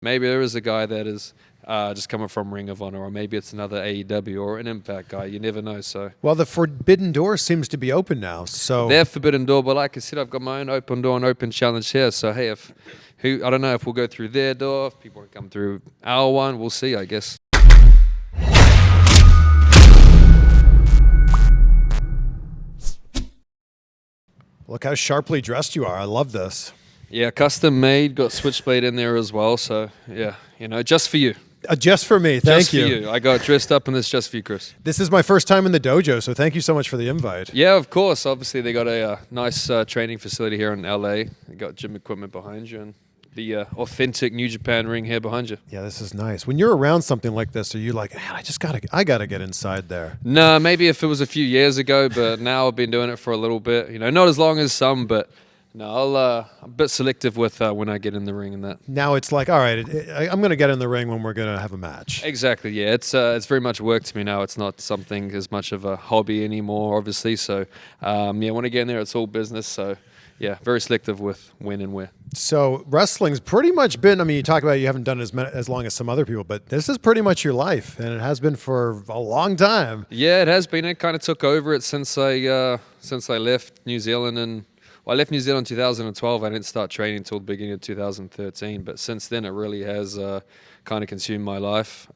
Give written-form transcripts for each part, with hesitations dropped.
Maybe there is a guy that is just coming from Ring of Honor, or maybe it's another AEW or an Impact guy. You never know. So Well, the forbidden door seems to be open now. So they're forbidden door, but like I said, I've got my own open door and open challenge here. So hey, I don't know if we'll go through their door, if people want to come through our one, we'll see, I guess. look how sharply dressed you are. I love this. Yeah, custom made, got Switchblade in there as well. So yeah, just for you. Just for me. Thank you. Just for you. I got dressed up in this just for you, Chris. This is my first time in the dojo, so thank you so much for the invite. Yeah, of course. Obviously, they got a nice training facility here in LA. They got gym equipment behind you and the authentic New Japan ring here behind you. Yeah, this is nice. When you're around something like this, are you like, man, I gotta get inside there? No, maybe if it was a few years ago, but now I've been doing it for a little bit. Not as long as some, but no, I'm a bit selective with when I get in the ring and that. Now it's like, all right, I'm going to get in the ring when we're going to have a match. Exactly, yeah. It's very much work to me now. It's not something as much of a hobby anymore, obviously. So, when I get in there, it's all business. So, yeah, very selective with when and where. So wrestling's pretty much been, you talk about you haven't done it as long as some other people, but this is pretty much your life, and it has been for a long time. Yeah, it has been. It kind of took over it since I left New Zealand I left New Zealand in 2012. I didn't start training until the beginning of 2013. But since then, it really has kind of consumed my life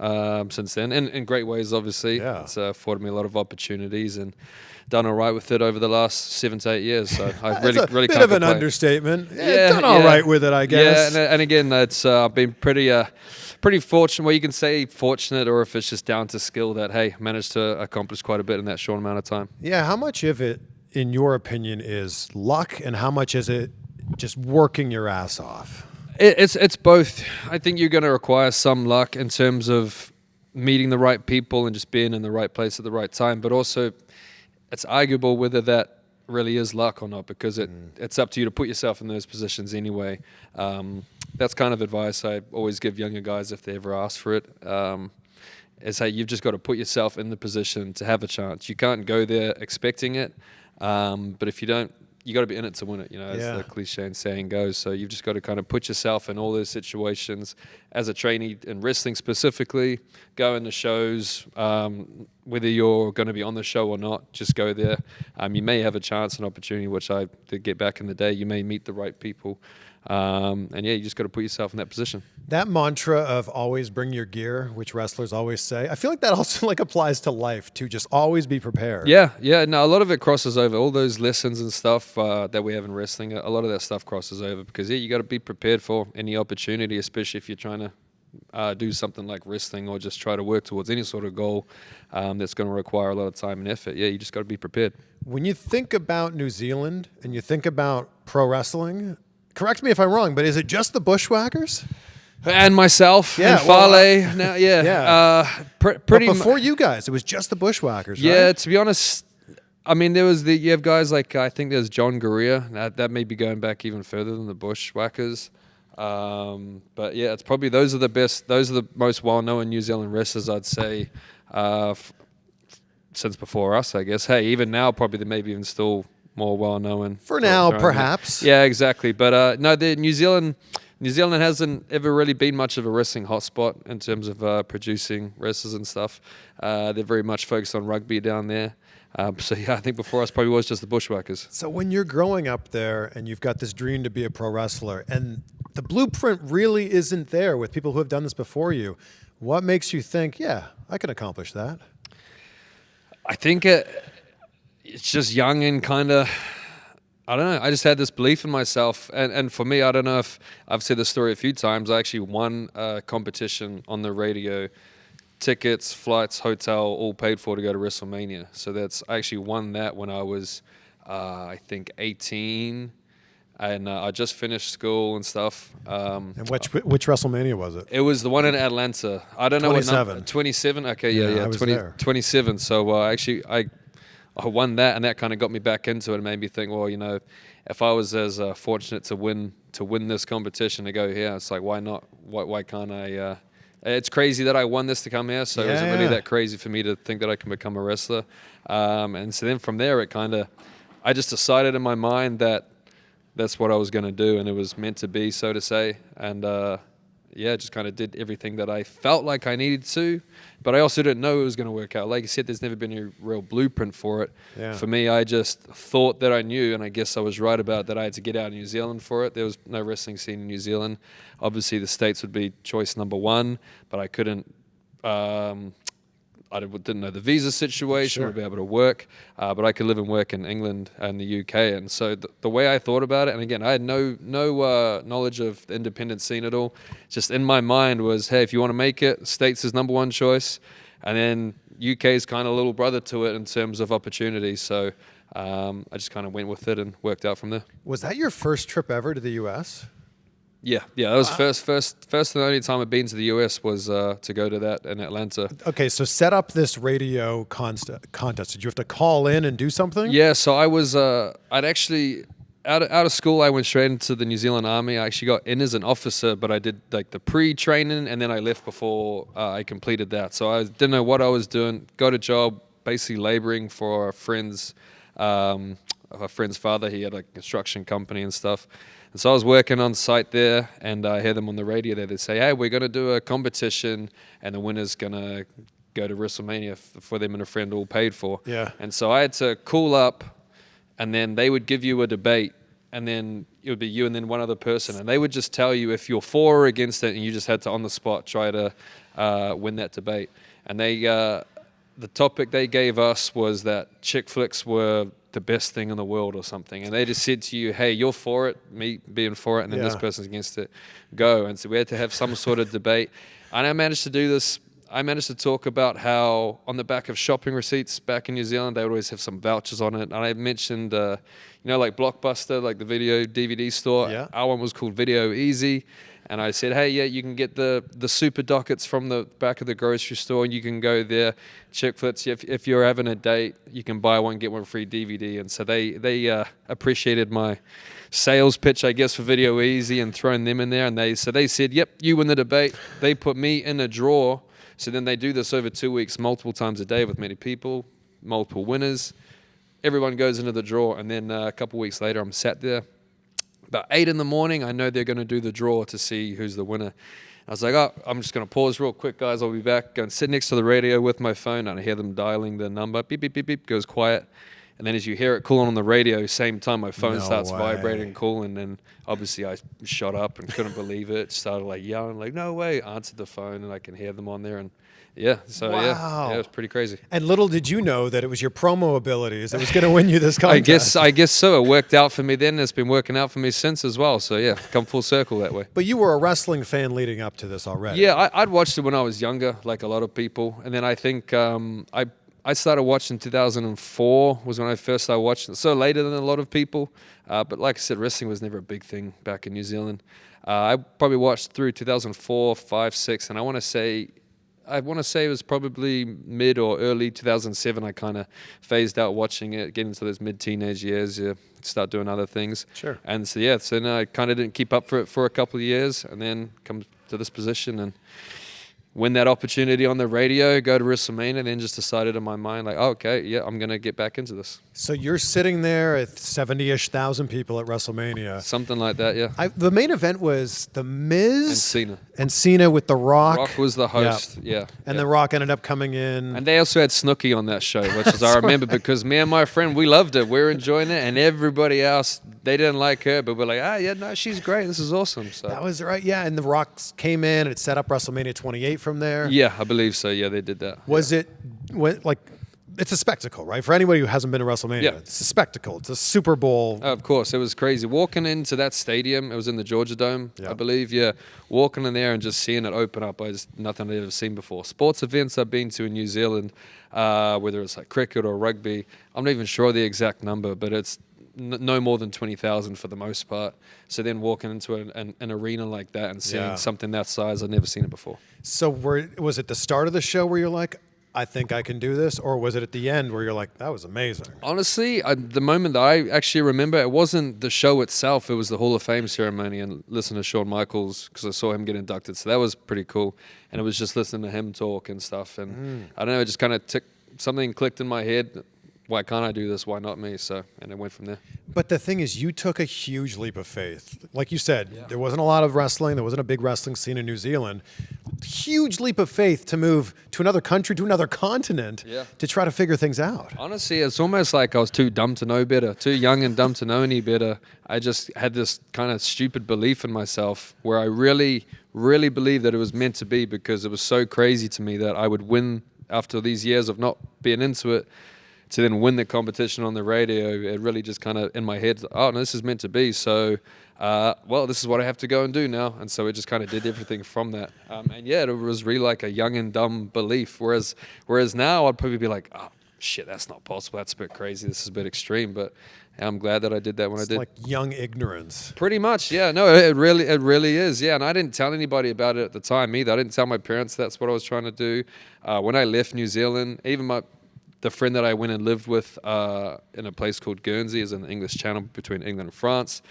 since then. In great ways, obviously. Yeah. It's afforded me a lot of opportunities and done all right with it over the last 7 to 8 years. So I really can't bit of an complain. understatement. Yeah, done all right with it, I guess. Yeah, and again, it's I've been pretty fortunate. Well, you can say fortunate, or if it's just down to skill that, hey, managed to accomplish quite a bit in that short amount of time. Yeah, how much of it, in your opinion, is luck, and how much is it just working your ass off? It's both. I think you're going to require some luck in terms of meeting the right people and just being in the right place at the right time. But also, it's arguable whether that really is luck or not, because it's up to you to put yourself in those positions anyway. That's kind of advice I always give younger guys if they ever ask for it. Is hey, you've just got to put yourself in the position to have a chance. You can't go there expecting it. But if you don't, you got to be in it to win it, as the cliche saying goes. So you've just got to kind of put yourself in all those situations as a trainee in wrestling specifically, go in the shows, whether you're going to be on the show or not, just go there. You may have a chance, an opportunity, which I did get back in the day. You may meet the right people. You just got to put yourself in that position. That mantra of always bring your gear, which wrestlers always say, I feel like that also applies to life too. Just always be prepared. Yeah. No, a lot of it crosses over. All those lessons and stuff that we have in wrestling, a lot of that stuff crosses over because you got to be prepared for any opportunity, especially if you're trying to do something like wrestling or just try to work towards any sort of goal that's going to require a lot of time and effort. Yeah, you just got to be prepared. When you think about New Zealand and you think about pro wrestling, correct me if I'm wrong, but is it just the Bushwhackers? And myself, and Fale, now, pretty. But before you guys, it was just the Bushwhackers, right? Yeah, to be honest, you have guys like, I think there's John Gurria, that may be going back even further than the Bushwhackers. But yeah, it's probably, those are the most well-known New Zealand wrestlers, I'd say, since before us, I guess. Hey, even now, probably they maybe even still more well-known. For now, perhaps. Yeah, exactly. But no, New Zealand hasn't ever really been much of a wrestling hotspot in terms of producing wrestlers and stuff. They're very much focused on rugby down there. I think before us probably was just the Bushwhackers. So when you're growing up there and you've got this dream to be a pro wrestler and the blueprint really isn't there with people who have done this before you, what makes you think, yeah, I can accomplish that? I think it's just young and kind of, I don't know, I just had this belief in myself. And for me, I don't know if I've said this story a few times, I actually won a competition on the radio, tickets, flights, hotel, all paid for to go to WrestleMania. So I actually won that when I was, I think, 18. And I just finished school and stuff. And which WrestleMania was it? It was the one in Atlanta. I don't know 27. what number. 27? Okay, yeah. I was there. 27. So actually, I won that, and that kind of got me back into it and made me think, well, if I was as fortunate to win this competition to go here, it's like, why not? Why can't I? It's crazy that I won this to come here, so is it really that crazy for me to think that I can become a wrestler? And so then from there, I just decided in my mind that that's what I was going to do, and it was meant to be, so to say. And yeah, just kind of did everything that I felt like I needed to, but I also didn't know it was going to work out. Like you said, there's never been a real blueprint for it. Yeah. For me, I just thought that I knew, and I guess I was right about that. I had to get out of New Zealand for it. There was no wrestling scene in New Zealand. Obviously, the States would be choice number one, but I couldn't. I didn't know the visa situation, Sure. would be able to work, but I could live and work in England and the UK. And so the way I thought about it, and again, I had no knowledge of the independent scene at all. Just in my mind was, hey, if you want to make it, States is number one choice, and then UK is kind of a little brother to it in terms of opportunity. So I just kind of went with it and worked out from there. Was that your first trip ever to the U.S.? Yeah, that was first and only time I've been to the US was to go to that in Atlanta. Okay, so set up this radio contest. Did you have to call in and do something? Yeah, so I was I'd actually out of school I went straight into the New Zealand Army. I actually got in as an officer, but I did like the pre-training and then I left before I completed that. So I didn't know what I was doing. Got a job basically laboring for a friend's father. He had a construction company and stuff. And so I was working on site there, and I heard them on the radio there. They say, hey, we're going to do a competition, and the winner's going to go to WrestleMania for them and a friend all paid for. Yeah. And so I had to call up, and then they would give you a debate, and then it would be you and then one other person. And they would just tell you if you're for or against it, and you just had to, on the spot, try to win that debate. And the topic they gave us was that chick flicks were the best thing in the world or something, and they just said to you, hey, you're for it, me being for it, and then this person's against it, go. And so we had to have some sort of debate, and I managed to do this. I managed to talk about how on the back of shopping receipts back in New Zealand, they would always have some vouchers on it, and I mentioned like Blockbuster, like the video DVD store. Yeah. Our one was called Video Easy. And I said, hey, yeah, you can get the super dockets from the back of the grocery store, and you can go there, chick flicks. If you're having a date, you can buy one, get one free DVD. And so they appreciated my sales pitch, I guess, for Video Easy and throwing them in there. And they said, yep, you win the debate. They put me in a draw. So then they do this over 2 weeks, multiple times a day with many people, multiple winners. Everyone goes into the draw, and then a couple weeks later, I'm sat there. About 8 in the morning, I know they're going to do the draw to see who's the winner. I was like, I'm just going to pause real quick, guys. I'll be back. Go and sit next to the radio with my phone, and I hear them dialing the number. Beep, beep, beep, beep, goes quiet. And then as you hear it calling on the radio, same time my phone starts vibrating, calling. And obviously I shot up and couldn't believe it. Started like yelling, like, no way. Answered the phone, and I can hear them on there. And yeah, so yeah, it was pretty crazy. And little did you know that it was your promo abilities that was going to win you this contest. I guess so. It worked out for me then. It's been working out for me since as well. So yeah, come full circle that way. But you were a wrestling fan leading up to this already. Yeah, I'd watched it when I was younger, like a lot of people. And then I think I started watching 2004 was when I first started watching it. So later than a lot of people. But like I said, wrestling was never a big thing back in New Zealand. I probably watched through 2004, 5, 6, and I want to say it was probably mid or early 2007. I kind of phased out watching it, getting into those mid-teenage years, start doing other things. Sure. And so then I kind of didn't keep up for it for a couple of years, and then come to this position and win that opportunity on the radio, go to WrestleMania, and then just decided in my mind, like, oh, okay, yeah, I'm going to get back into this. So you're sitting there at 70-ish thousand people at WrestleMania. Something like that, yeah. The main event was The Miz And Cena with The Rock. Rock was the host, yeah. And The Rock ended up coming in. And they also had Snooki on that show, which is I remember because me and my friend, we loved it. We were enjoying it, and everybody else, they didn't like her, but we're like, she's great. This is awesome. So that was right, yeah. And The Rock came in, and it set up WrestleMania 28 from there. Yeah, I believe so. Yeah, they did that. It's a spectacle, right? For anybody who hasn't been to WrestleMania, It's a spectacle. It's a Super Bowl. Of course, it was crazy. Walking into that stadium, it was in the Georgia Dome, I believe, walking in there and just seeing it open up, it's nothing I'd ever seen before. Sports events I've been to in New Zealand, whether it's like cricket or rugby, I'm not even sure the exact number, but it's no more than 20,000 for the most part. So then walking into an arena like that and seeing something that size, I'd never seen it before. So was it the start of the show where you're like, I think I can do this? Or was it at the end where you're like, that was amazing? Honestly, the moment that I actually remember, it wasn't the show itself. It was the Hall of Fame ceremony and listening to Shawn Michaels because I saw him get inducted. So that was pretty cool. And it was just listening to him talk and stuff. And I don't know, it just kind of something clicked in my head. why can't I do this? Why not me? So, and it went from there. But the thing is, you took a huge leap of faith. Like you said, there wasn't a lot of wrestling. There wasn't a big wrestling scene in New Zealand. Huge leap of faith to move to another country, to another continent, to try to figure things out. Honestly, it's almost like I was too dumb to know better, too young and dumb to know any better. I just had this kind of stupid belief in myself where I really, really believed that it was meant to be, because it was so crazy to me that I would win after these years of not being into it. To then win the competition on the radio, it really just kind of in my head, oh, no, this is meant to be. So, well, this is what I have to go and do now. And so it just kind of did everything from that. And yeah, it was really like a young and dumb belief. Whereas now I'd probably be like, oh, shit, that's not possible. That's a bit crazy. This is a bit extreme. But I'm glad that I did that when I did. Like young ignorance. Pretty much, yeah. No, it really is. Yeah, and I didn't tell anybody about it at the time either. I didn't tell my parents that's what I was trying to do. When I left New Zealand, even the friend that I went and lived with in a place called Guernsey, is in the English Channel between England and France.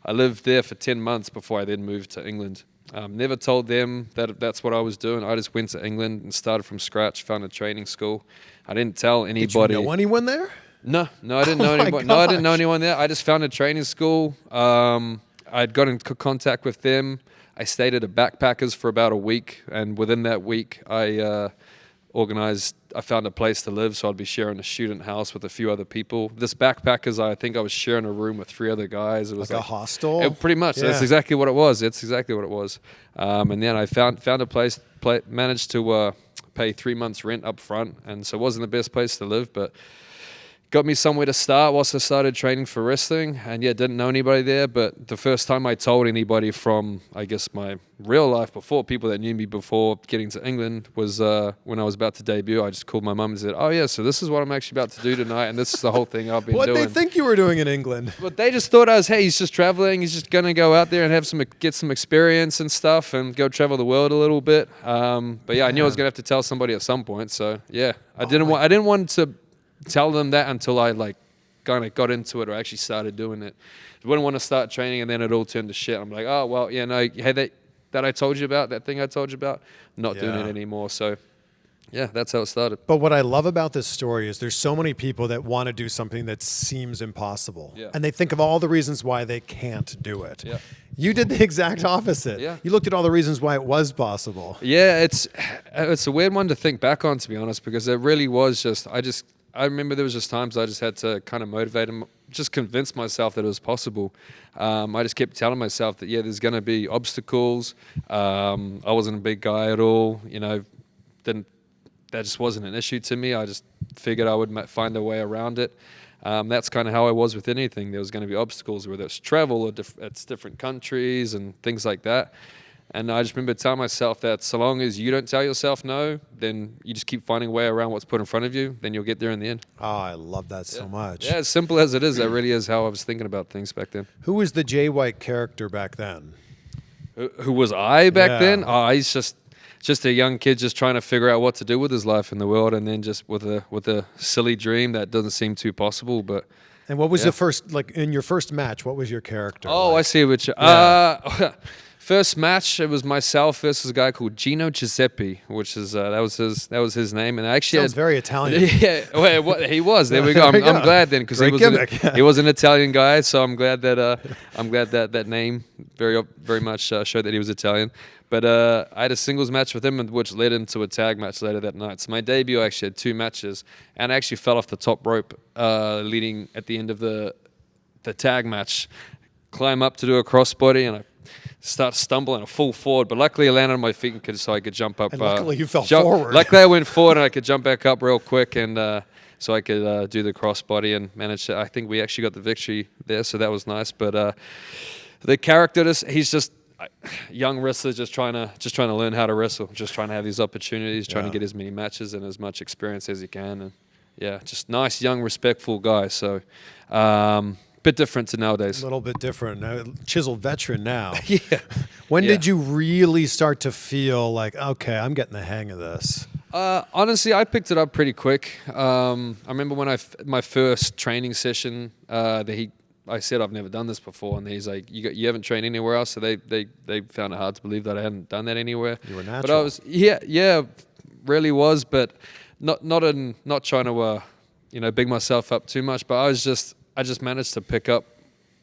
I lived there for 10 months before I then moved to England. Never told them that that's what I was doing. I just went to England and started from scratch, found a training school. I didn't tell anybody. Did you know anyone there? No, I didn't know anybody. No, I didn't know anyone there. I just found a training school. I'd got in contact with them. I stayed at a backpackers for about a week, and within that week, I found a place to live, so I'd be sharing a student house with a few other people. This backpackers, I think I was sharing a room with 3 other guys. It was like a hostel? Pretty much. Yeah. That's exactly what it was. And then I found a place, managed to pay 3 months rent up front, and so it wasn't the best place to live, but got me somewhere to start whilst I started training for wrestling. And yeah, didn't know anybody there, but the first time I told anybody from, I guess, my real life before, people that knew me before getting to England, was when I was about to debut. I just called my mum and said, oh yeah, so this is what I'm actually about to do tonight, and this is the whole thing I've been doing. What they think you were doing in England? But they just thought I was, hey, he's just traveling, he's just going to go out there and get some experience and stuff and go travel the world a little bit. But yeah, I knew I was going to have to tell somebody at some point, so yeah. I didn't want to tell them that until I kind of got into it or actually started doing it. I wouldn't want to start training and then it all turned to shit. I'm like, oh, well, yeah, no, hey, that I told you about, that thing I told you about, not doing it anymore. So yeah, that's how it started. But what I love about this story is there's so many people that want to do something that seems impossible. Yeah. And they think of all the reasons why they can't do it. Yeah. You did the exact opposite. Yeah. You looked at all the reasons why it was possible. Yeah, it's a weird one to think back on, to be honest, because it really was just, I remember there was just times I just had to kind of motivate him, just convince myself that it was possible. I just kept telling myself that, yeah, there's going to be obstacles. I wasn't a big guy at all. That just wasn't an issue to me. I just figured I would find a way around it. That's kind of how I was with anything. There was going to be obstacles, whether it's travel or it's different countries and things like that. And I just remember telling myself that so long as you don't tell yourself no, then you just keep finding a way around what's put in front of you, then you'll get there in the end. Oh, I love that so much. Yeah, as simple as it is, that really is how I was thinking about things back then. Who was the Jay White character back then? Who was I back then? Oh, he's just a young kid just trying to figure out what to do with his life in the world, and then just with a silly dream that doesn't seem too possible, but... And what was the first, in your first match, what was your character? Oh, like? I see what you... First match, it was myself versus a guy called Gino Giuseppe, which is that was his name, and I actually sounds very Italian. Yeah, well, he was. There we go. I'm glad then, because he was an Italian guy, so I'm glad that that name very much showed that he was Italian. But I had a singles match with him, which led into a tag match later that night. So my debut, I actually had 2 matches, and I actually fell off the top rope leading at the end of the tag match. Climb up to do a crossbody, and I start stumbling a full forward, but luckily I landed on my feet so I could jump up. And luckily you fell forward. Luckily I went forward and I could jump back up real quick, and so I could do the crossbody and manage to. I think we actually got the victory there, so that was nice. But the character, he's just a young wrestler, just trying to learn how to wrestle, just trying to have these opportunities, trying to get as many matches and as much experience as he can, and yeah, just nice, young, respectful guy. So. Bit different to nowadays. A little bit different. Chiseled veteran now. Yeah. When did you really start to feel like, okay, I'm getting the hang of this? Honestly, I picked it up pretty quick. I remember when my first training session, I said I've never done this before, and he's like, you haven't trained anywhere else? So they found it hard to believe that I hadn't done that anywhere. You were natural. But I was, really was, but not trying to big myself up too much. But I just managed to pick up.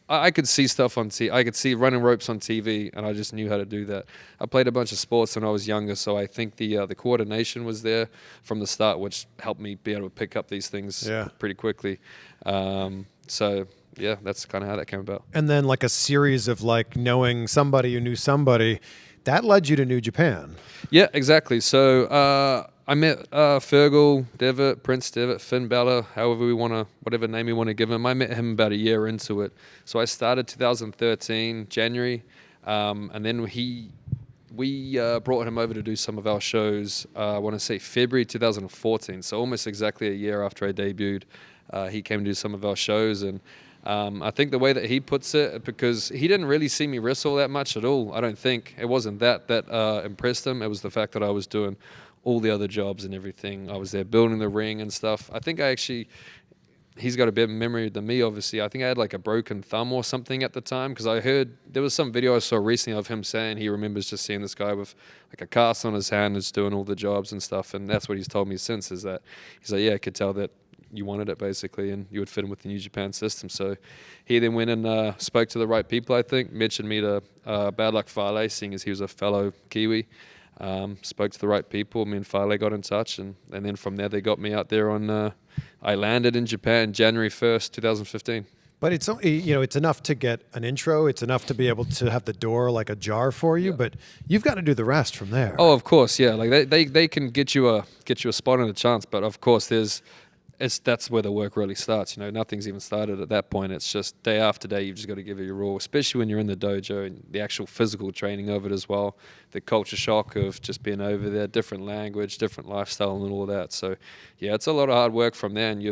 I could see stuff on TV. I could see running ropes on TV, and I just knew how to do that. I played a bunch of sports when I was younger, so I think the coordination was there from the start, which helped me be able to pick up these things pretty quickly. So yeah, that's kind of how that came about. And then like a series of like knowing somebody who knew somebody, that led you to New Japan. Yeah, exactly. So I met Fergal, Devitt, Prince Devitt, Finn Balor, whatever name you want to give him. I met him about a year into it. So I started 2013, January, and then we brought him over to do some of our shows, I want to say February 2014, so almost exactly a year after I debuted. He came to do some of our shows, and I think the way that he puts it, because he didn't really see me wrestle that much at all, I don't think. It wasn't that impressed him. It was the fact that I was doing all the other jobs and everything. I was there building the ring and stuff. I think he's got a better memory than me, obviously. I think I had like a broken thumb or something at the time, because I heard there was some video I saw recently of him saying he remembers just seeing this guy with like a cast on his hand that's doing all the jobs and stuff. And that's what he's told me since, is that he's like, yeah, I could tell that you wanted it basically, and you would fit in with the New Japan system. So he then went and spoke to the right people, I think, mentioned me to Bad Luck Fale, seeing as he was a fellow Kiwi. Spoke to the right people. Me and Fale got in touch, and then from there they got me out there on. I landed in Japan January 1st, 2015. But it's it's enough to get an intro. It's enough to be able to have the door like ajar for you. Yeah. But you've got to do the rest from there. Oh, of course, yeah. Like they can get you a spot and a chance, but of course that's where the work really starts. Nothing's even started at that point. It's just day after day, you've just got to give it your all, especially when you're in the dojo and the actual physical training of it as well. The culture shock of just being over there, different language, different lifestyle and all of that. So, yeah, it's a lot of hard work from there. And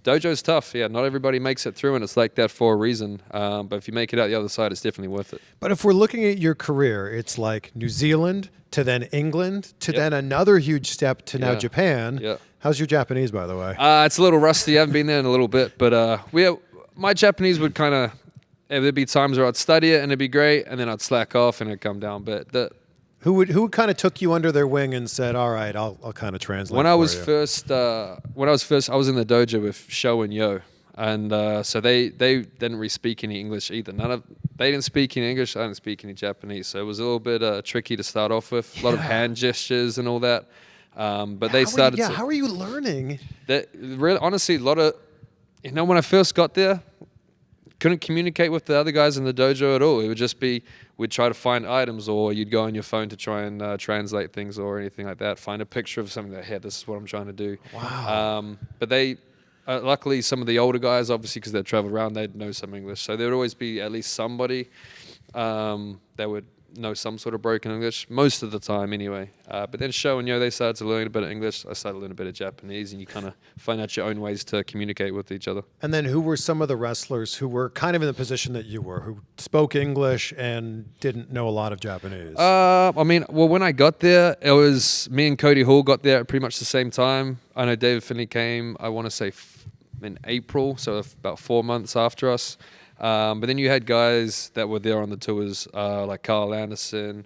dojo's tough. Yeah, not everybody makes it through, and it's like that for a reason. But if you make it out the other side, it's definitely worth it. But if we're looking at your career, it's like New Zealand to then England to then another huge step to now Japan. Yeah. How's your Japanese, by the way? It's a little rusty. I haven't been there in a little bit, but my Japanese would kind of, there'd be times where I'd study it and it'd be great, and then I'd slack off and it'd come down. But who kind of took you under their wing and said, "All right, I'll kind of translate." When I was first, I was in the dojo with Sho and Yo, and so they didn't really speak any English either. They didn't speak any English. I didn't speak any Japanese, so it was a little bit tricky to start off with. A lot of hand gestures and all that. But they started. How are you learning? That really, honestly, a lot of, when I first got there, couldn't communicate with the other guys in the dojo at all. It would just be, we'd try to find items, or you'd go on your phone to try and translate things or anything like that. Find a picture of something that, hey, this is what I'm trying to do. Wow. But they, luckily, some of the older guys, obviously, because they'd travel around, they'd know some English. So there would always be at least somebody that would know some sort of broken English, most of the time anyway. But then Sho and Yo, they started to learn a bit of English. I started to learn a bit of Japanese, and you kind of find out your own ways to communicate with each other. And then who were some of the wrestlers who were kind of in the position that you were, who spoke English and didn't know a lot of Japanese? When I got there, it was me and Cody Hall got there at pretty much the same time. I know David Finley came, I want to say in April, so about 4 months after us. But then you had guys that were there on the tours, like Carl Anderson,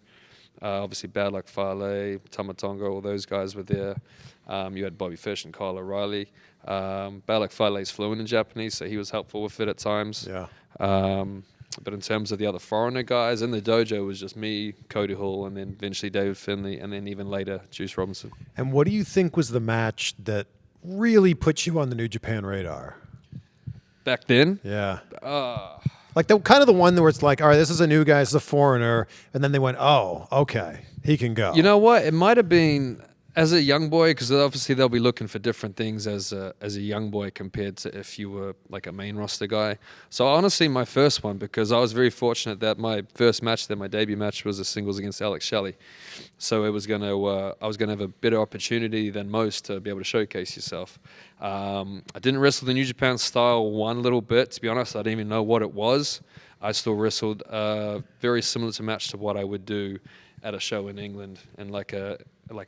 obviously Bad Luck Fale, Tamatonga, all those guys were there. You had Bobby Fish and Kyle O'Reilly. Bad Luck Fale is fluent in Japanese, so he was helpful with it at times. Yeah. But in terms of the other foreigner guys, in the dojo, it was just me, Cody Hall, and then eventually David Finley, and then even later, Juice Robinson. And what do you think was the match that really put you on the New Japan radar? Back then? Yeah. Like the one where it's like, all right, this is a new guy, this is a foreigner, and then they went, oh, okay, he can go. You know what? It might have been as a young boy, because obviously they'll be looking for different things as a young boy compared to if you were like a main roster guy. So honestly, my first one, because I was very fortunate that my first match, my debut match, was a singles against Alex Shelley. So it was I was gonna have a better opportunity than most to be able to showcase yourself. I didn't wrestle the New Japan style one little bit. To be honest, I didn't even know what it was. I still wrestled very similar to match to what I would do at a show in England, and like a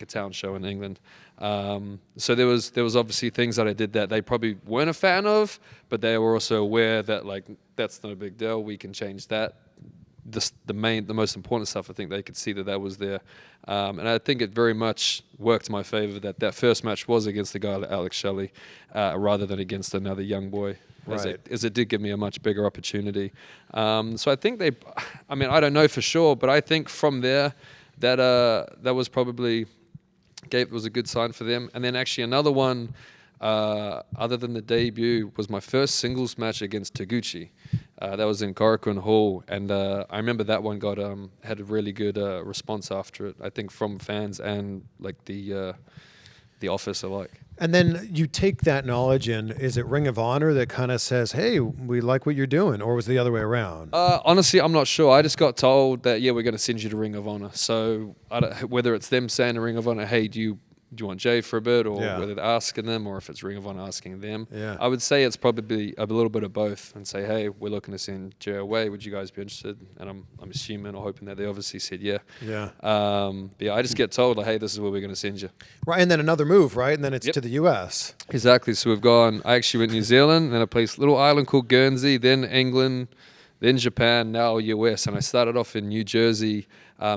town show in England. So there was obviously things that I did that they probably weren't a fan of, but they were also aware that like that's not a big deal. We can change that the most important stuff. I think they could see that was there, and I think it very much worked in my favor that first match was against the guy like Alex Shelley, rather than against another young boy. Right. As it did give me a much bigger opportunity. So I think I don't know for sure, but I think from there that was probably was a good sign for them. And then actually another one, other than the debut, was my first singles match against Taguchi. That was in Korakuen Hall, and I remember that one had a really good response after it. I think from fans and like the office alike. And then you take that knowledge in. Is it Ring of Honor that kind of says, "Hey, we like what you're doing," or was it the other way around? Honestly, I'm not sure. I just got told that we're going to send you to Ring of Honor. So whether it's them saying to Ring of Honor, "Hey, do you want Jay for a bit," or whether they're asking them, or if it's Ring of Honor asking them. Yeah. I would say it's probably a little bit of both, and say, "Hey, we're looking to send Jay away. Would you guys be interested?" And I'm assuming or hoping that they obviously said yeah. Yeah. But yeah, I just get told like, "Hey, this is where we're going to send you." Right, and then another move, right? And then it's to the U.S. Exactly. So I actually went New Zealand, then a little island called Guernsey, then England, then Japan, now US. And I started off in New Jersey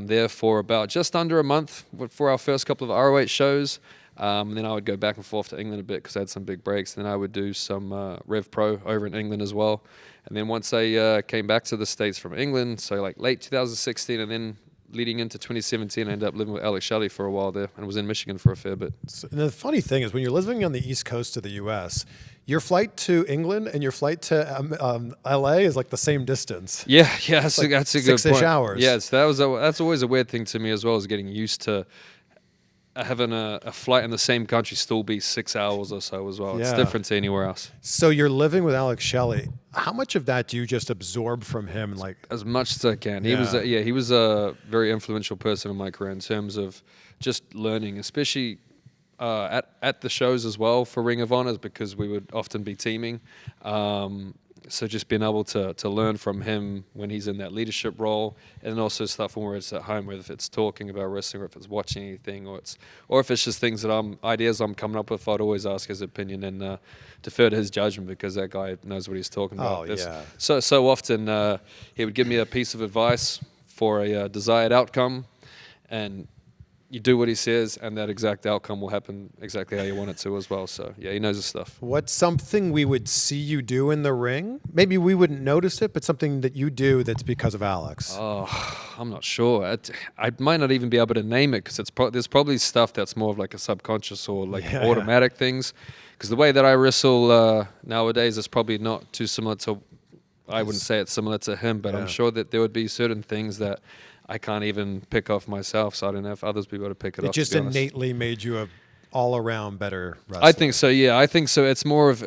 there for about just under a month for our first couple of ROH shows. And then I would go back and forth to England a bit because I had some big breaks. Then I would do some Rev Pro over in England as well. And then once I came back to the States from England, so like late 2016, and then leading into 2017, I ended up living with Alex Shelley for a while there and was in Michigan for a fair bit. So, and the funny thing is, when you're living on the East Coast of the U.S., your flight to England and your flight to L.A. is like the same distance. Yeah, that's a good point. 6-ish hours. Yeah, that's always a weird thing to me as well, is getting used to having a flight in the same country still be 6 hours or so as well. It's different to anywhere else. So you're living with Alex Shelley. How much of that do you just absorb from him? Like as much as I can. He was a very influential person in my career in terms of just learning, especially at the shows as well for Ring of Honors, because we would often be teaming. So just being able to learn from him when he's in that leadership role, and also stuff when we're at home, whether if it's talking about wrestling or if it's watching anything, or if it's just things that ideas I'm coming up with, I'd always ask his opinion and defer to his judgment, because that guy knows what he's talking about. Oh, yeah. So often he would give me a piece of advice for a desired outcome, and you do what he says, and that exact outcome will happen exactly how you want it to as well. So, yeah, he knows his stuff. What's something we would see you do in the ring? Maybe we wouldn't notice it, but something that you do that's because of Alex. Oh, I'm not sure. I might not even be able to name it, because there's probably stuff that's more of like a subconscious or like automatic things. Because the way that I wrestle nowadays is probably not too similar to, I wouldn't say it's similar to him, but I'm sure that there would be certain things that I can't even pick off myself, so I don't know if others will be able to pick it up. It just innately made you a all-around better wrestler. I think so, yeah. I think so. It's more of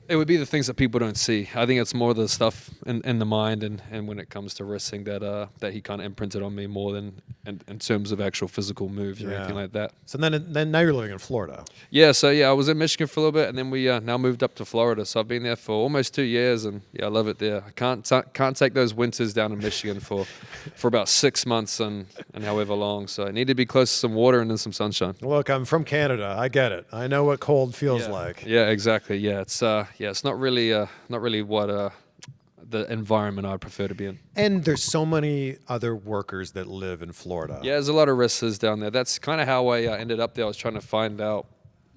it would be the things that people don't see. I think it's more the stuff in the mind and when it comes to wrestling that he kind of imprinted on me more than in terms of actual physical moves or anything like that. So then now you're living in Florida. Yeah, so I was in Michigan for a little bit, and then we now moved up to Florida. So I've been there for almost 2 years, and I love it there. I can't take those winters down in Michigan for about 6 months and however long. So I need to be close to some water and then some sunshine. Look, I'm from Canada. I get it. I know what cold feels like. Yeah, exactly. Yeah, it's not really what the environment I'd prefer to be in. And there's so many other workers that live in Florida. Yeah, there's a lot of wrestlers down there. That's kind of how I ended up there. I was trying to find out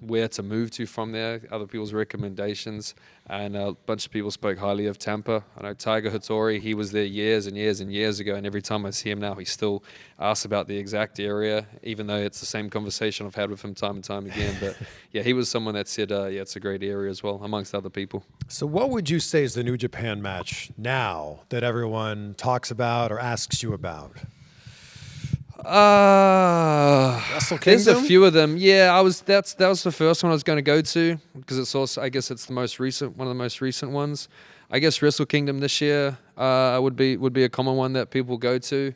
where to move to from there, other people's recommendations, and a bunch of people spoke highly of Tampa. I know Tiger Hattori, he was there years and years and years ago, and every time I see him now, he still asks about the exact area, even though it's the same conversation I've had with him time and time again. But yeah, he was someone that said, it's a great area as well, amongst other people. So what would you say is the New Japan match now that everyone talks about or asks you about? Wrestle Kingdom? There's a few of them. Yeah, that was the first one I was going to go to, because it's also, I guess it's the most recent, one of the most recent ones. I guess Wrestle Kingdom this year would be a common one that people go to.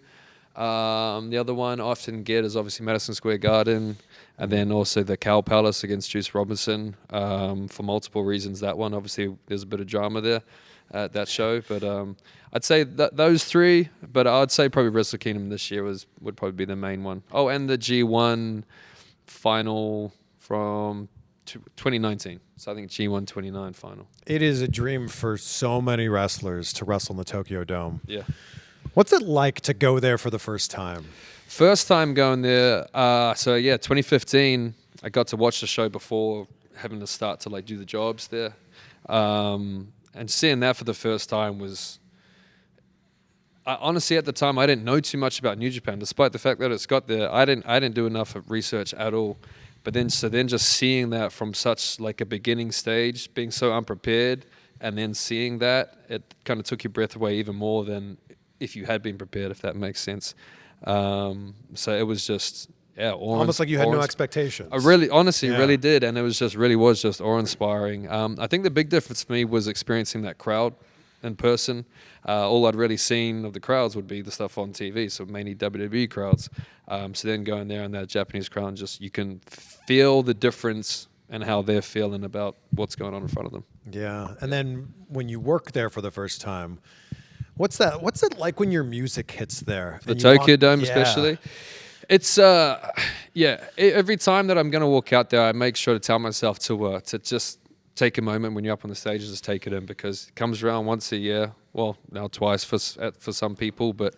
The other one I often get is obviously Madison Square Garden, and then also the Cow Palace against Juice Robinson for multiple reasons. That one, obviously, there's a bit of drama there at that show, but I'd say those three, but I'd say probably Wrestle Kingdom this year would probably be the main one. Oh, and the G1 final from 2019. So I think G1 29 final. It is a dream for so many wrestlers to wrestle in the Tokyo Dome. Yeah. What's it like to go there for the first time? First time going there. 2015. I got to watch the show before having to start to like do the jobs there, and seeing that for the first time was. Honestly, at the time, I didn't know too much about New Japan, despite the fact that it's got there. I didn't do enough of research at all. But then just seeing that from such like a beginning stage, being so unprepared, and then seeing that, it kind of took your breath away even more than if you had been prepared, if that makes sense. So it was just almost like you had no expectations. I really did, and it was just awe-inspiring. I think the big difference for me was experiencing that crowd in person. All I'd really seen of the crowds would be the stuff on TV, so mainly WWE crowds. So then going there and that Japanese crowd, just you can feel the difference in how they're feeling about what's going on in front of them. Yeah, and then when you work there for the first time, what's it like when your music hits there? The Tokyo Dome especially? It's every time that I'm going to walk out there, I make sure to tell myself to just take a moment when you're up on the stage and just take it in, because it comes around once a year. Well, now twice for some people, but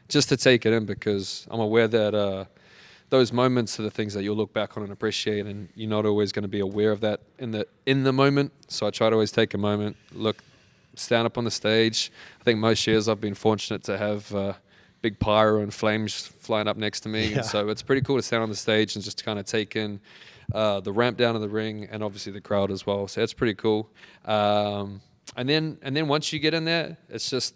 just to take it in, because I'm aware that those moments are the things that you'll look back on and appreciate, and you're not always going to be aware of that in the moment. So I try to always take a moment, stand up on the stage. I think most years I've been fortunate to have big pyro and flames flying up next to me, and so it's pretty cool to stand on the stage and just kind of take in the ramp down to the ring, and obviously the crowd as well. So it's pretty cool. And then once you get in there, it's just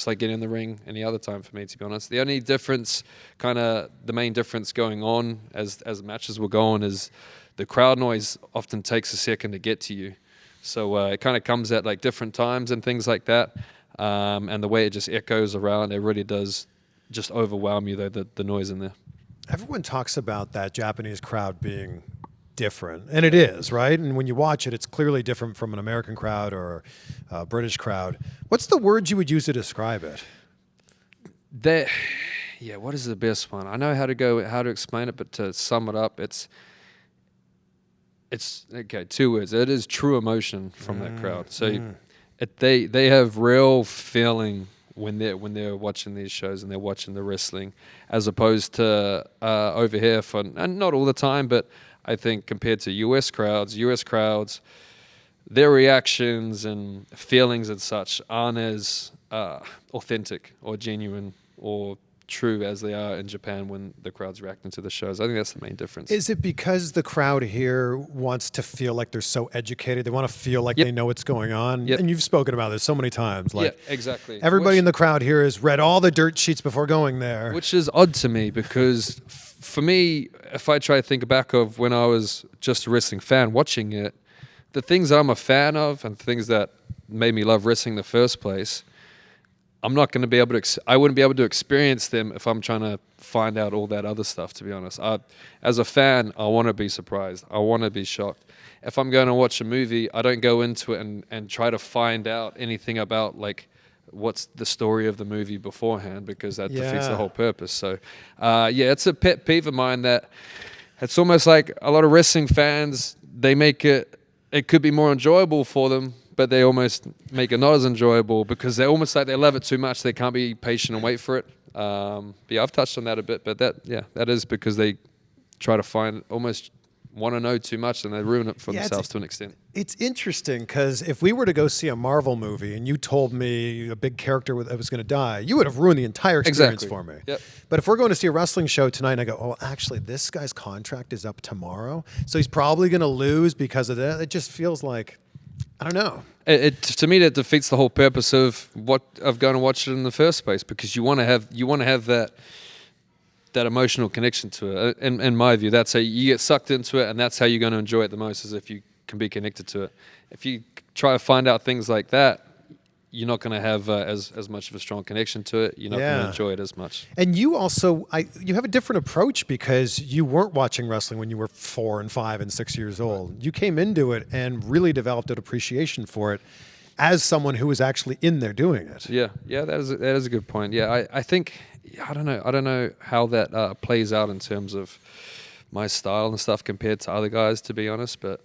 like getting in the ring any other time for me, to be honest. The only difference, the main difference going on as matches will go on, is the crowd noise often takes a second to get to you. So it kind of comes at like different times and things like that. And the way it just echoes around, it really does just overwhelm you, though, the noise in there. Everyone talks about that Japanese crowd being different, and it is, right? And when you watch it, it's clearly different from an American crowd or a British crowd. What's the word you would use to describe it? What is the best one? I know how to explain it, but to sum it up, it's okay, 2 words. It is true emotion from that crowd. So they have real feeling when they're watching these shows and they're watching the wrestling, as opposed to over here, and not all the time, but I think compared to US crowds, their reactions and feelings and such aren't as authentic or genuine or true as they are in Japan when the crowd's reacting to the shows. I think that's the main difference. Is it because the crowd here wants to feel like they're so educated? They want to feel like they know what's going on? Yep. And you've spoken about this so many times. Like, exactly. Everybody in the crowd here has read all the dirt sheets before going there. Which is odd to me, because for me, if I try to think back of when I was just a wrestling fan watching it, the things that I'm a fan of and things that made me love wrestling in the first place, I'm not going to be able to. I wouldn't be able to experience them if I'm trying to find out all that other stuff. To be honest, as a fan, I want to be surprised. I want to be shocked. If I'm going to watch a movie, I don't go into it and try to find out anything about like what's the story of the movie beforehand, because that defeats the whole purpose. So, it's a pet peeve of mine that it's almost like a lot of wrestling fans, they make it could be more enjoyable for them, but they almost make it not as enjoyable because they're almost like they love it too much. They can't be patient and wait for it. I've touched on that a bit, but that is because they try to almost want to know too much, and they ruin it for themselves to an extent. It's interesting because if we were to go see a Marvel movie and you told me a big character that was going to die, you would have ruined the entire experience for me. Yep. But if we're going to see a wrestling show tonight and I go, oh, actually, this guy's contract is up tomorrow, so he's probably going to lose because of that, it just feels like, I don't know. To me, that defeats the whole purpose of going to watch it in the first place, because you want to have that emotional connection to it. In my view, that's how you get sucked into it, and that's how you're going to enjoy it the most, is if you can be connected to it. If you try to find out things like that, you're not going to have as much of a strong connection to it. You're not going to enjoy it as much. And you also, you have a different approach because you weren't watching wrestling when you were 4 and 5 and 6 years old. You came into it and really developed an appreciation for it as someone who was actually in there doing it. Yeah, that is a good point. Yeah, I think I don't know how that plays out in terms of my style and stuff compared to other guys, to be honest. But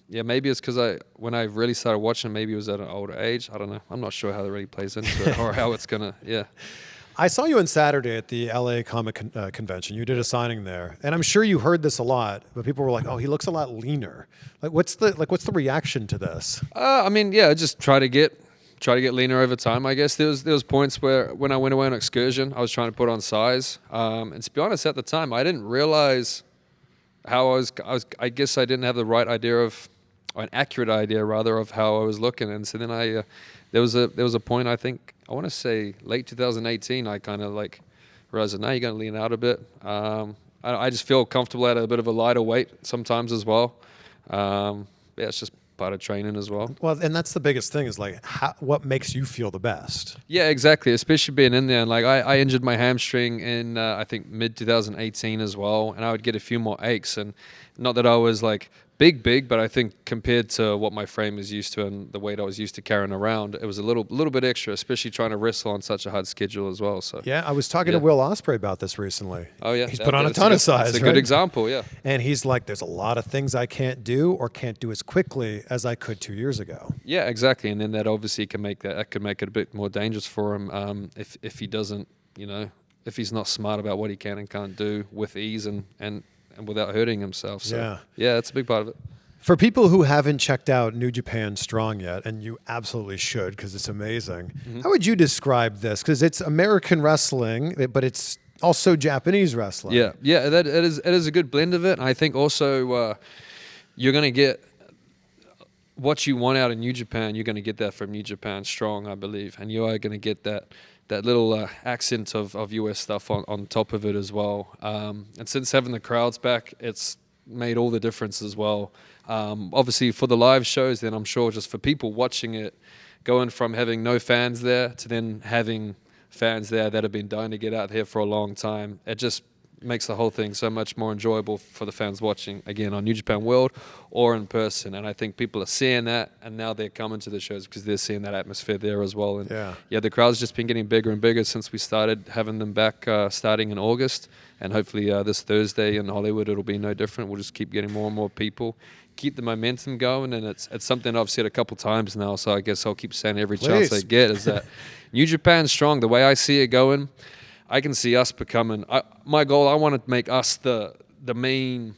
yeah, maybe it's because when I really started watching, maybe it was at an older age. I don't know. I'm not sure how that really plays into it or how it's gonna. Yeah. I saw you on Saturday at the LA Comic Convention. You did a signing there, and I'm sure you heard this a lot. But people were like, "Oh, he looks a lot leaner." What's the reaction to this? I mean, yeah, just try to get leaner over time. I guess there was points where when I went away on excursion, I was trying to put on size. And to be honest, at the time, I didn't realize how I guess I didn't have the right idea of, or an accurate idea rather, of how I was looking. And so then there was a point, I think, I want to say late 2018, I kind of like realized that now you're going to lean out a bit. I just feel comfortable at a bit of a lighter weight sometimes as well. Yeah, it's just part of training as well. Well, and that's the biggest thing is like what makes you feel the best. Yeah, exactly. Especially being in there. And like I injured my hamstring in I think mid 2018 as well, and I would get a few more aches. And not that I was like big, but I think compared to what my frame is used to and the weight I was used to carrying around, it was a little bit extra, especially trying to wrestle on such a hard schedule as well. So yeah, I was talking to Will Ospreay about this recently. Oh yeah, he's put on a ton of size. It's a good example, yeah. And he's like, there's a lot of things I can't do or can't do as quickly as I could 2 years ago. Yeah, exactly. And then that obviously could make it a bit more dangerous for him if he doesn't, if he's not smart about what he can and can't do with ease and without hurting himself. So yeah, that's a big part of it. For people who haven't checked out New Japan Strong yet, and you absolutely should because it's amazing, how would you describe this? Because it's American wrestling, but it's also Japanese wrestling. Yeah, it is a good blend of it. And I think also you're going to get what you want out of New Japan. You're going to get that from New Japan Strong, I believe, and you are going to get that little accent of US stuff on top of it as well. And since having the crowds back, it's made all the difference as well. Obviously for the live shows, then I'm sure just for people watching it, going from having no fans there to then having fans there that have been dying to get out here for a long time, it just makes the whole thing so much more enjoyable for the fans watching, again, on New Japan World or in person. And I think people are seeing that, and now they're coming to the shows because they're seeing that atmosphere there as well. And yeah, the crowd's just been getting bigger and bigger since we started having them back starting in August. And hopefully this Thursday in Hollywood, it'll be no different. We'll just keep getting more and more people, keep the momentum going. And it's something I've said a couple times now, so I guess I'll keep saying every chance I get, is that New Japan Strong, the way I see it going, I can see us becoming, my goal, I want to make us the main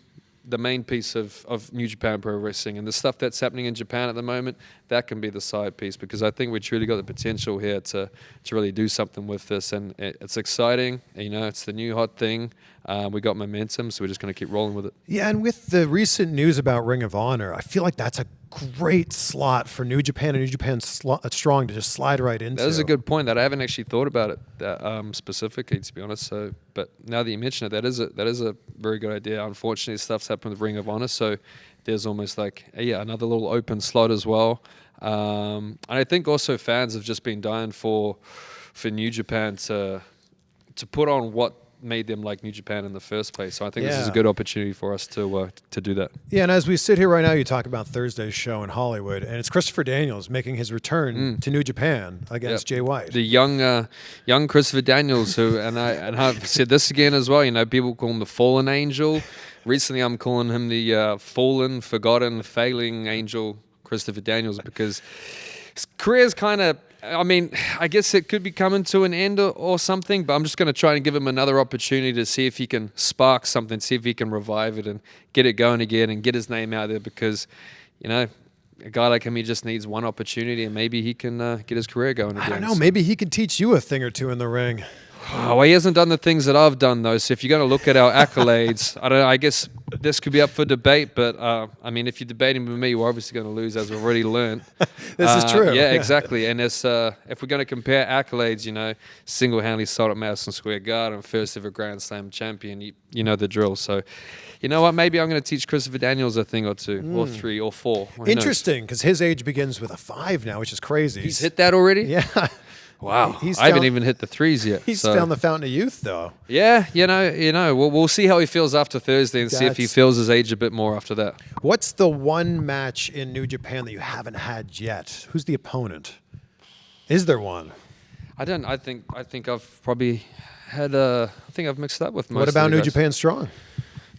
piece of New Japan Pro Wrestling, and the stuff that's happening in Japan at the moment, that can be the side piece, because I think we truly got the potential here to really do something with this, and it's exciting. It's the new hot thing. We got momentum, so we're just going to keep rolling with it. Yeah, and with the recent news about Ring of Honor, I feel like that's a great slot for New Japan and New Japan Strong to just slide right into. That is a good point that I haven't actually thought about it specifically, to be honest. So, but now that you mention it, that is a very good idea. Unfortunately, stuff's happened with Ring of Honor, so there's almost like another little open slot as well. And I think also fans have just been dying for New Japan to put on what made them like New Japan in the first place. So I think this is a good opportunity for us to do that. Yeah, and as we sit here right now, you talk about Thursday's show in Hollywood, and it's Christopher Daniels making his return to New Japan against Jay White. The young Christopher Daniels, who and I've said this again as well. People call him the Fallen Angel. Recently, I'm calling him the fallen, forgotten, failing angel, Christopher Daniels, because his career's kind of, I guess it could be coming to an end or something, but I'm just going to try and give him another opportunity to see if he can spark something, see if he can revive it and get it going again and get his name out there, because, a guy like him, he just needs one opportunity, and maybe he can get his career going again. I don't know. Maybe he could teach you a thing or two in the ring. Oh, well, he hasn't done the things that I've done, though. So if you're going to look at our accolades, I don't know. I guess this could be up for debate. But, if you're debating with me, we're obviously going to lose, as we've already learned. This is true. Yeah, exactly. And if we're going to compare accolades, single-handedly sold at Madison Square Garden, first ever Grand Slam champion, you know the drill. So, you know what? Maybe I'm going to teach Christopher Daniels a thing or two, or three, or four. Interesting, because his age begins with a 5 now, which is crazy. He's hit that already? Yeah. Wow, I haven't even hit the 3s yet. He's found the fountain of youth, though. Yeah, we'll see how he feels after Thursday and see if he feels his age a bit more after that. What's the one match in New Japan that you haven't had yet? Who's the opponent? Is there one? I think I've probably had I think I've mixed up with most. What about of the New guys. Japan Strong?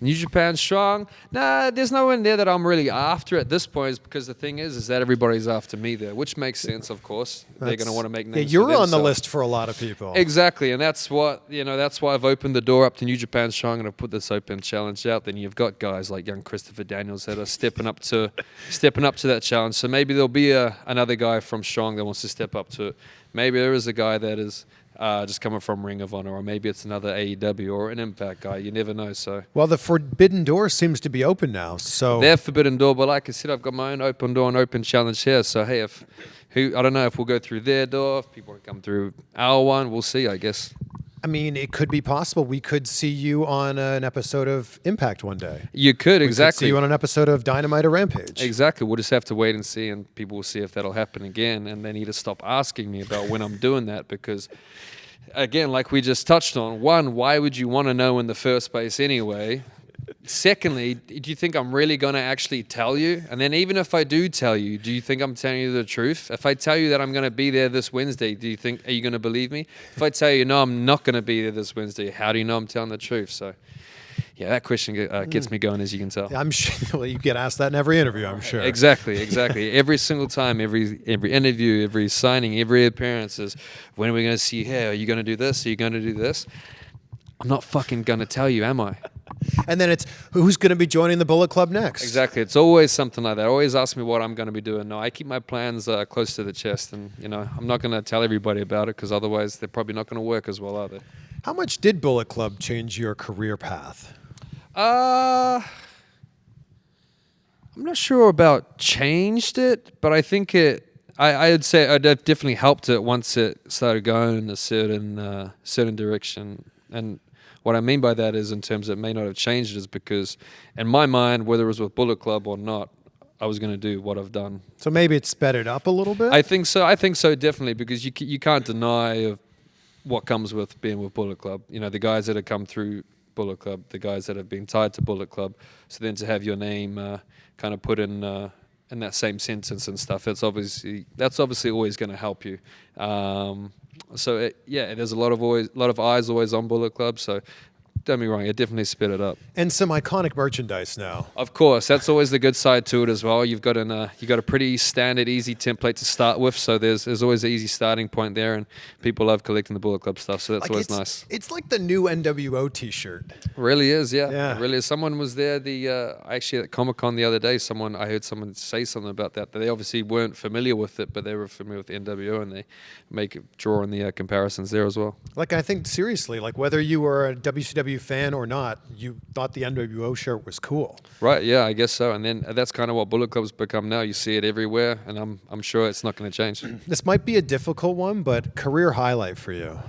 New Japan Strong, nah, there's no one there that I'm really after at this point, because the thing is that everybody's after me there, which makes sense, of course. They're going to want to make names. Yeah, you're for on the list for a lot of people. Exactly, and that's what that's why I've opened the door up to New Japan Strong, and I've put this open challenge out. Then you've got guys like young Christopher Daniels that are stepping up to that challenge. So maybe there'll be another guy from Strong that wants to step up to it. Maybe there is a guy that is just coming from Ring of Honor, or maybe it's another AEW or an Impact guy. You never know. So well, the forbidden door seems to be open now. So they're forbidden door, but like I said, I've got my own open door and open challenge here. So hey, I don't know if we'll go through their door, if people want to come through our one, we'll see, I guess. I mean, it could be possible. We could see you on an episode of Impact one day. You could, exactly. We could see you on an episode of Dynamite or Rampage. Exactly. We'll just have to wait and see, and people will see if that'll happen again. And they need to stop asking me about when I'm doing that, because, again, like we just touched on, one, why would you want to know in the first place anyway? Secondly, do you think I'm really going to actually tell you? And then even if I do tell you, do you think I'm telling you the truth? If I tell you that I'm going to be there this Wednesday, are you going to believe me? If I tell you, no, I'm not going to be there this Wednesday, how do you know I'm telling the truth? So, yeah, that question gets me going, as you can tell. I'm sure well, you get asked that in every interview, I'm sure. Exactly. Every single time, every interview, every signing, every appearance is, when are we going to see you here? Are you going to do this? Are you going to do this? I'm not fucking going to tell you, am I? And then it's, who's going to be joining the Bullet Club next? Exactly. It's always something like that. Always ask me what I'm going to be doing. No, I keep my plans close to the chest, and I'm not going to tell everybody about it, because otherwise they're probably not going to work as well, are they? How much did Bullet Club change your career path? I'm not sure about changed it, but I think I'd say it definitely helped it once it started going in a certain direction. And what I mean by that is, in terms of it may not have changed, is because in my mind, whether it was with Bullet Club or not, I was going to do what I've done. So maybe it sped it up a little bit? I think so, definitely, because you can't deny what comes with being with Bullet Club. The guys that have come through Bullet Club, the guys that have been tied to Bullet Club. So then to have your name kind of put in that same sentence and stuff, that's obviously always going to help you. So there's a lot of eyes always on Bullet Club. So don't be wrong, it definitely sped it up. And some iconic merchandise now. Of course, that's always the good side to it as well. You've got a pretty standard, easy template to start with, so there's always an easy starting point there, and people love collecting the Bullet Club stuff, so that's always nice. It's like the new NWO T-shirt. Really is, yeah. Yeah. It really is. Someone was there actually at Comic-Con the other day. I heard someone say something about that they obviously weren't familiar with it, but they were familiar with NWO, and they draw on the comparisons there as well. Like, I think seriously, like whether you were a WCW fan or not, you thought the NWO shirt was cool. Right, yeah, I guess so. And then that's kind of what Bullet Club's become now. You see it everywhere, and I'm sure it's not going to change. This might be a difficult one, but career highlight for you.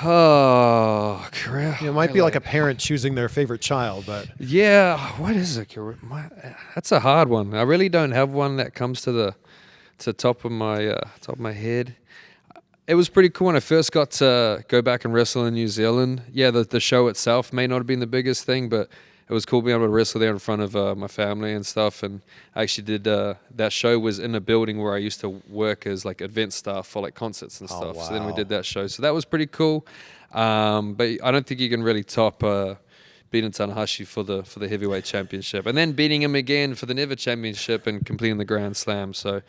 Oh, career It might be like a parent choosing their favorite child, but... Yeah, what is a career? That's a hard one. I really don't have one that comes to the top of my head. It was pretty cool when I first got to go back and wrestle in New Zealand. Yeah, the show itself may not have been the biggest thing, but it was cool being able to wrestle there in front of my family and stuff. And I actually did that show was in a building where I used to work as like event staff for like concerts and stuff. Wow. So then we did that show. So that was pretty cool. But I don't think you can really top beating Tanahashi for the heavyweight championship, and then beating him again for the Never Championship and completing the Grand Slam. So.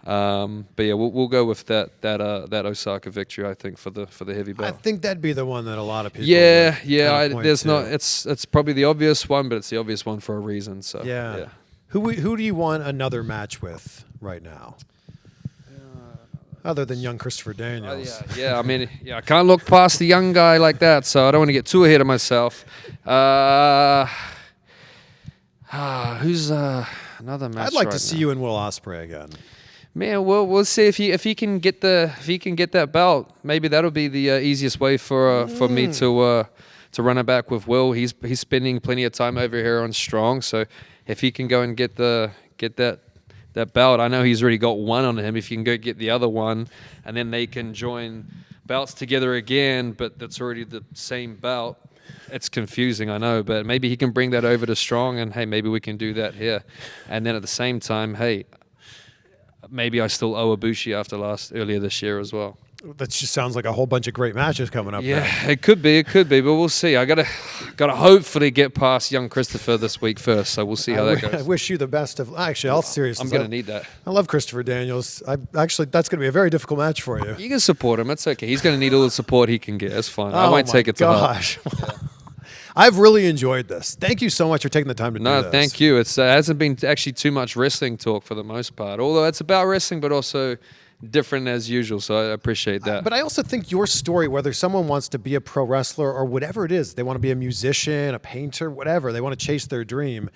But yeah, we'll go with that Osaka victory, I think, for the heavy belt. I think that'd be the one that a lot of people. It's probably the obvious one, but it's the obvious one for a reason. So yeah. Who do you want another match with right now? Other than young Christopher Daniels. I mean, I can't look past the young guy like that, so I don't want to get too ahead of myself. Who's another match? I'd like to see you and Will Ospreay again. Man, we'll see if he can get that belt. Maybe that'll be the easiest way for me to run it back with Will. He's spending plenty of time over here on Strong, so if he can go and get that belt, I know he's already got one on him. If you can go get the other one, and then they can join belts together again, but that's already the same belt. It's confusing, I know, but maybe he can bring that over to Strong, and hey, maybe we can do that here. And then at the same time, hey, maybe I still owe Ibushi earlier this year as well. That just sounds like a whole bunch of great matches coming up. Yeah, it could be, but we'll see. I gotta got to hopefully get past young Christopher this week first. So we'll see how that goes. I wish you the best of. Actually, I'll seriously. I'm going to need that. I love Christopher Daniels. That's going to be a very difficult match for you. You can support him. It's okay. He's going to need all the support he can get. It's fine. I won't take it to heart. I've really enjoyed this. Thank you so much for taking the time to do this. No, thank you. It hasn't been actually too much wrestling talk for the most part, although it's about wrestling, but also different as usual, so I appreciate that. But I also think your story, whether someone wants to be a pro wrestler or whatever it is, they want to be a musician, a painter, whatever, they want to chase their dream.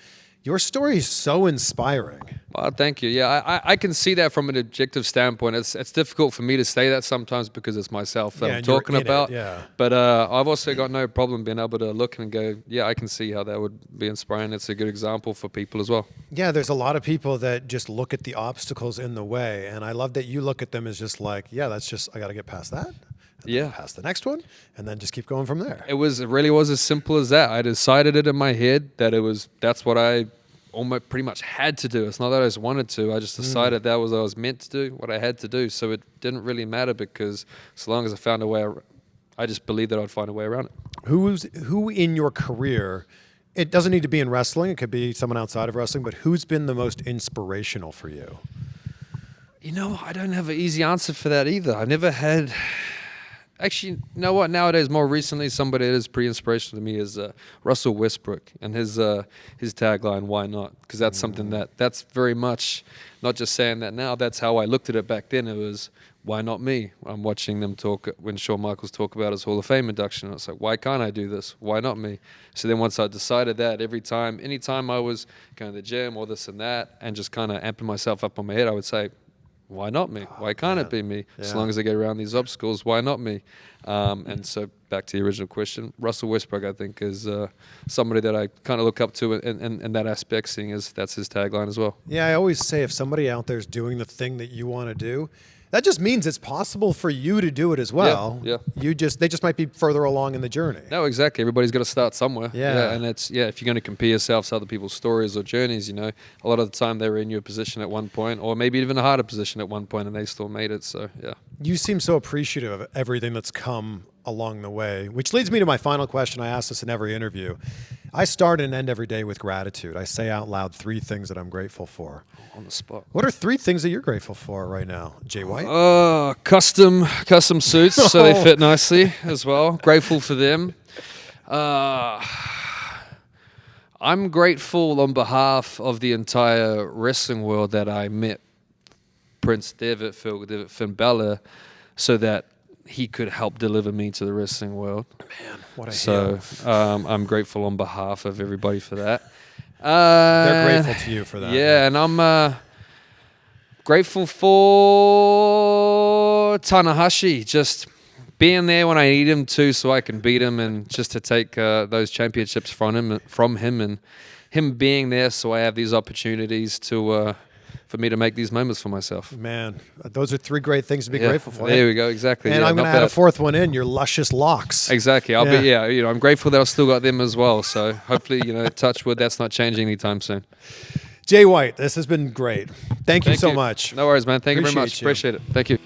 Your story is so inspiring. Well, thank you. Yeah, I can see that from an objective standpoint. It's difficult for me to say that sometimes because it's myself that I'm talking about. But I've also got no problem being able to look and go, yeah, I can see how that would be inspiring. It's a good example for people as well. Yeah, there's a lot of people that just look at the obstacles in the way. And I love that you look at them as just like, yeah, that's just, I got to get past that. Yeah, past the next one, and then just keep going from there. It really was as simple as that. I decided it in my head that that's what I almost pretty much had to do. It's not that I just wanted to. I just decided that was what I was meant to do, what I had to do. So it didn't really matter because as long as I found a way, I just believed that I'd find a way around it. Who in your career? It doesn't need to be in wrestling. It could be someone outside of wrestling. But who's been the most inspirational for you? You know, I don't have an easy answer for that either. I never had. Actually, you know what? Nowadays, more recently, somebody that is pretty inspirational to me is Russell Westbrook and his tagline, "Why not?" Because that's something that's very much not just saying that now. That's how I looked at it back then. It was, why not me? I'm watching them talk when Shawn Michaels talk about his Hall of Fame induction. It's like, why can't I do this? Why not me? So then once I decided that, anytime I was going to the gym or this and that, and just kind of amping myself up on my head, I would say, why not me? Why can't it be me? Yeah. As long as I get around these obstacles, why not me? And so back to the original question, Russell Westbrook, I think, is somebody that I kind of look up to in that aspect, seeing as that's his tagline as well. Yeah, I always say if somebody out there is doing the thing that you want to do, that just means it's possible for you to do it as well. Yeah. They just might be further along in the journey. No, exactly. Everybody's got to start somewhere. Yeah. And if you're going to compare yourself to other people's stories or journeys, a lot of the time they were in your position at one point, or maybe even a harder position at one point, and they still made it. So, yeah. You seem so appreciative of everything that's come along the way, which leads me to my final question. I ask this in every interview. I start and end every day with gratitude. I say out loud 3 things that I'm grateful for. On the spot. What are 3 things that you're grateful for right now, Jay White? Custom suits, so they fit nicely as well. Grateful for them. I'm grateful on behalf of the entire wrestling world that I met Prince Devitt Finn Balor so that he could help deliver me to the wrestling world. Man, what a So I'm grateful on behalf of everybody for that. They're grateful to you for that. Yeah, and I'm grateful for Tanahashi, just being there when I need him to so I can beat him, and just to take those championships from him, and him being there so I have these opportunities to for me to make these moments for myself. Man, those are 3 great things to be grateful for. There we go, exactly. And I'm going to add a 4th one in, your luscious locks. Exactly. I'm grateful that I've still got them as well. So hopefully, touch wood, that's not changing anytime soon. Jay White, this has been great. Thank you so much. No worries, man. Thank you very much. Appreciate it. Thank you.